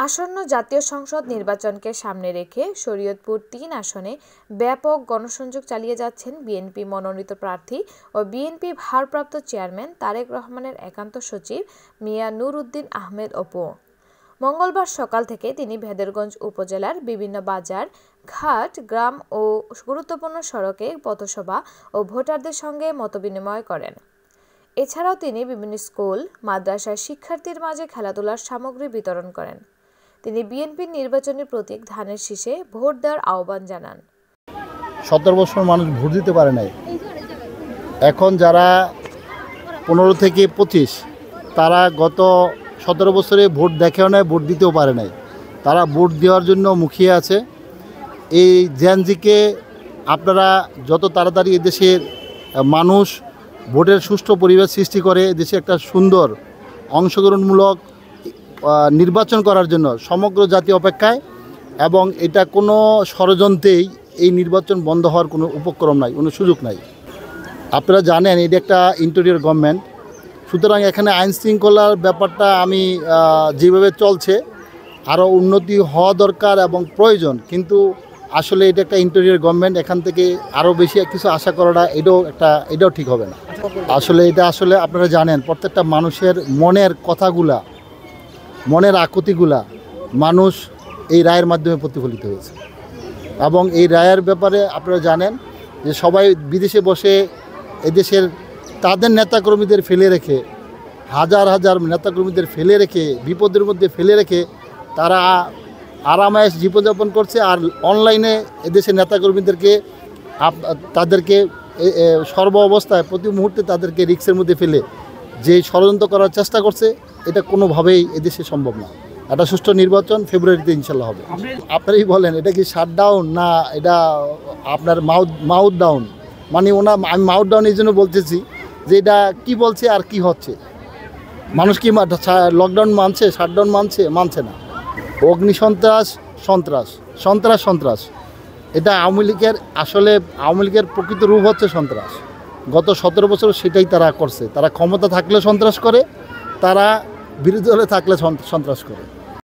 আসন্ন জাতীয় সংসদ নির্বাচনকে সামনে রেখে শরীয়তপুর ৩ আসনে ব্যাপক গণসংযোগ চালিয়ে যাচ্ছেন বিএনপি মনোনীত প্রার্থী ও বিএনপি ভারপ্রাপ্ত চেয়ারম্যান তারেক রহমানের একান্ত সচিব মিয়া নূর উদ্দিন আহমেদ অপু। মঙ্গলবার সকাল থেকে তিনি ভেদরগঞ্জ উপজেলার বিভিন্ন বাজার, ঘাট, গ্রাম ও গুরুত্বপূর্ণ সড়কে পথসভা ও ভোটারদের সঙ্গে মতবিনিময় করেন। এছাড়াও তিনি বিভিন্ন স্কুল, মাদ্রাসার শিক্ষার্থীর মাঝে খেলাধুলার সামগ্রী বিতরণ করেন। তিনি বিএনপির নির্বাচনী প্রতীক ধানের শীষে ভোট দেওয়ার আহ্বান জানান। 17 বছর মানুষ ভোট দিতে পারে নাই। এখন যারা 15 থেকে 25 তারা গত 17 বছরে ভোট দেখেও নাই, ভোট দিতেও পারে নাই। তারা ভোট দেওয়ার জন্য মুখিয়ে আছে। এই জেনজিকে আপনারা যত তাড়াতাড়ি এদেশের মানুষ ভোটের সুষ্ঠু পরিবেশ সৃষ্টি করে দেশে একটা সুন্দর অংশগ্রহণমূলক নির্বাচন করার জন্য সমগ্র জাতি অপেক্ষায়, এবং এটা কোনো ষড়যন্ত্রেই এই নির্বাচন বন্ধ হওয়ার কোনো উপক্রম নাই, কোনো সুযোগ নাই। আপনারা জানেন এটা একটা ইন্টেরিয়র গভর্নমেন্ট, সুতরাং এখানে আইন শৃঙ্খলার ব্যাপারটা আমি যেভাবে চলছে আরও উন্নতি হওয়া দরকার এবং প্রয়োজন, কিন্তু আসলে এটা একটা ইন্টেরিয়র গভর্নমেন্ট, এখান থেকে আরও বেশি কিছু আশা করাটা এটাও ঠিক হবে না। আসলে আপনারা জানেন প্রত্যেকটা মানুষের মনের কথাগুলা, মনের আকুতিগুলা মানুষ এই রায়ের মাধ্যমে প্রতিফলিত হয়েছে। এবং এই রায়ের ব্যাপারে আপনারা জানেন যে সবাই বিদেশে বসে এদেশের তাদের নেতাকর্মীদের ফেলে রেখে, হাজার হাজার নেতাকর্মীদের ফেলে রেখে, বিপদের মধ্যে ফেলে রেখে তারা আরামায়েশ জীবনযাপন করছে। আর অনলাইনে এদেশের নেতাকর্মীদেরকে তাদেরকে সর্ব অবস্থায় প্রতি মুহূর্তে তাদেরকে রিস্কের মধ্যে ফেলে যে ষড়যন্ত্র করার চেষ্টা করছে, এটা কোনোভাবেই এদেশে সম্ভব না। একটা সুষ্ঠু নির্বাচন ফেব্রুয়ারিতে ইনশাল্লাহ হবে। আপনারাই বলেন এটা কি শাটডাউন না এটা আপনার মাউথ ডাউন? মানে আমি মাউথ ডাউন এই জন্য বলতেছি যে এটা কী বলছে আর কি হচ্ছে। মানুষ কি লকডাউন মানছে, শাটডাউন মানছে না। অগ্নি সন্ত্রাস এটা আওয়ামী লীগের প্রকৃত রূপ হচ্ছে সন্ত্রাস। গত 17 বছর সেটাই তারা করছে। তারা ক্ষমতা থাকলে সন্ত্রাস করে, তারা বিরোধী দলে থাকলে সন্ত্রাস করে।